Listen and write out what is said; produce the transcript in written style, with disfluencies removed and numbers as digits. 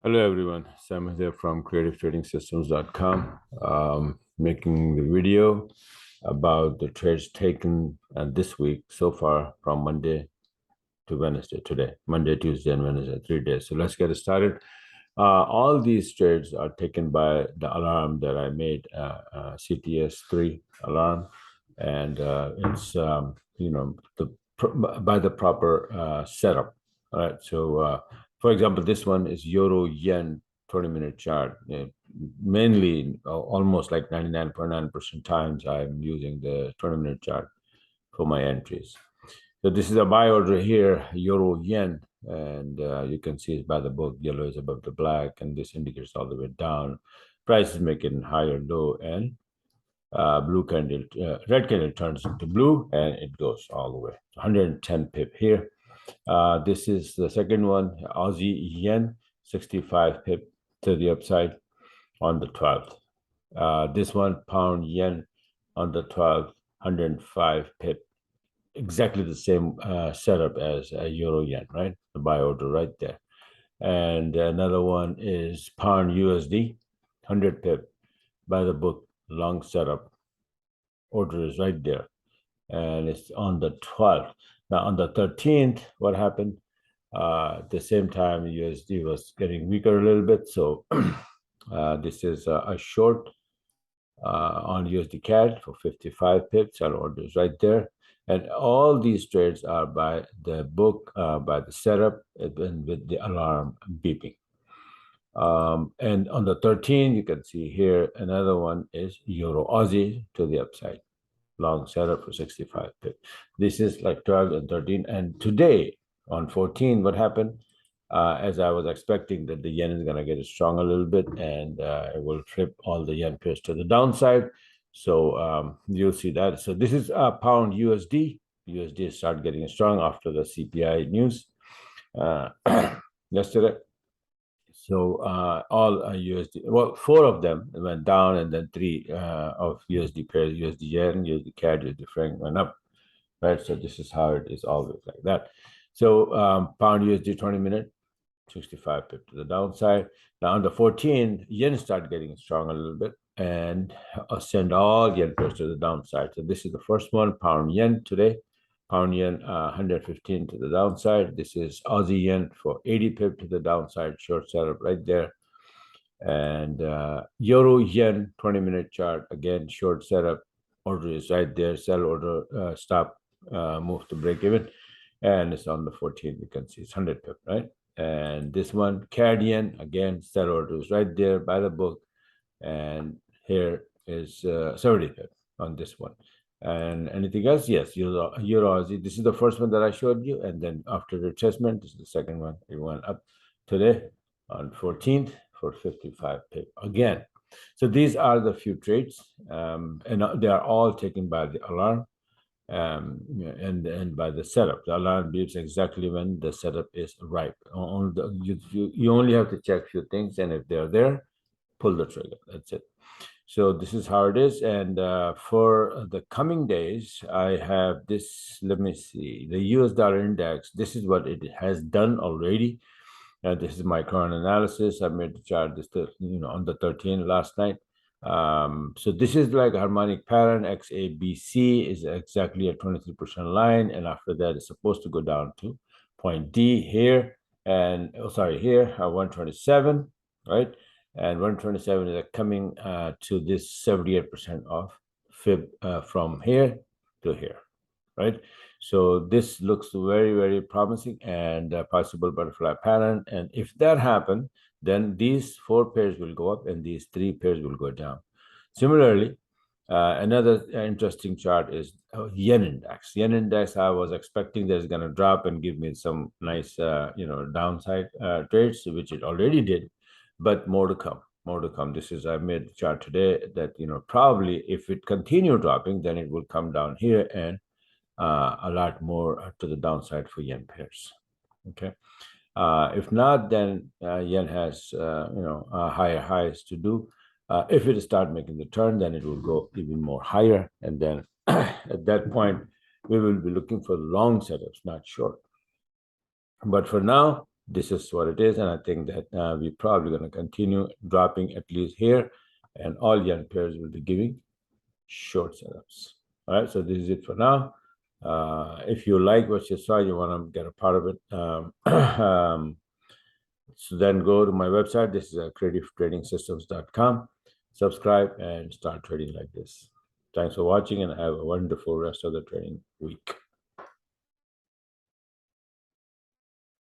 Hello everyone, Sam here from creativetradingsystems.com, making the video about the trades taken this week so far from Monday to Wednesday today, Monday, Tuesday, and Wednesday, 3 days. So let's get it started. All these trades are taken by the alarm that I made, CTS3 alarm, and it's by the proper setup. All right, so for example, this one is Euro Yen 20-minute chart. Mainly, almost like 99.9% times, I'm using the 20-minute chart for my entries. So this is a buy order here, Euro Yen, and you can see it's by the book. Yellow is above the black, and this indicates all the way down. Price is making higher low, and red candle turns into blue, and it goes all the way. 110 pip here. This is the second one, Aussie Yen, 65 pip to the upside on the 12th. This one, Pound Yen on the 12th, 105 pip. Exactly the same setup as a Euro Yen, right? The buy order right there. And another one is Pound USD, 100 pip by the book, long setup. Order is right there. And it's on the 12th. Now, on the 13th, what happened? At the same time, USD was getting weaker a little bit. So this is a short on USD CAD for 55 pips. Sell orders right there. And all these trades are by the book, by the setup, and with the alarm beeping. And on the 13th, you can see here, another one is Euro Aussie to the upside. Long setup for 65 pips. This is like 12 and 13. And today, on 14, what happened? As I was expecting that the yen is going to get strong a little bit, and it will flip all the yen pairs to the downside. So you'll see that. So this is Pound USD. USD started getting strong after the CPI news yesterday. So all USD, well, 4 of them went down, and then 3 of USD pairs, USD yen, USD CAD, USD franc went up, right? So this is how it is always like that. So Pound USD 20-minute, 65 pip to the downside. Now on the 14th, yen started getting strong a little bit and send all yen pairs to the downside. So this is the first one, Pound Yen today. Pound Yen 115 to the downside. This is Aussie Yen for 80 pip to the downside, short setup right there. And Euro Yen 20-minute chart, again, short setup. Order is right there. Sell order, stop, move to break even. And it's on the 14th. You can see it's 100 pip, right? And this one, CAD Yen, again, sell order is right there by the book. And here is 70 pip on this one. And anything else? Yes, Euro Aussie. This is the first one that I showed you. And then after the retracement, this is the second one. It went up today on 14th for 55 pip again. So these are the few trades, and they are all taken by the alarm and by the setup. The alarm beeps exactly when the setup is ripe. You only have to check a few things, and if they're there, pull the trigger. That's it. So this is how it is. And for the coming days, I have this, let me see, the US dollar index. This is what it has done already. This is my current analysis. I made the chart this, on the 13th last night. So this is like a harmonic pattern. XABC is exactly a 23% line. And after that, it's supposed to go down to point D here. And, here, 127, right? And 127 is coming to this 78% of fib from here to here, right? So this looks very, very promising and possible butterfly pattern. And if that happens, then these 4 pairs will go up and these 3 pairs will go down. Similarly, another interesting chart is yen index. Yen index, I was expecting that it's going to drop and give me some nice, downside trades, which it already did. But more to come. This is, I made the chart today that, probably if it continue dropping, then it will come down here and a lot more to the downside for yen pairs. Okay. If not, then yen has, higher highs to do. If it start making the turn, then it will go even more higher. And then at that point, we will be looking for long setups, not short. But for now, this is what it is, and I think that we're probably going to continue dropping at least here, and all yen pairs will be giving short setups. All right, so this is it for now. If you like what you saw, you want to get a part of it, so then go to my website. This is creativetradingsystems.com. Subscribe and start trading like this. Thanks for watching, and have a wonderful rest of the trading week.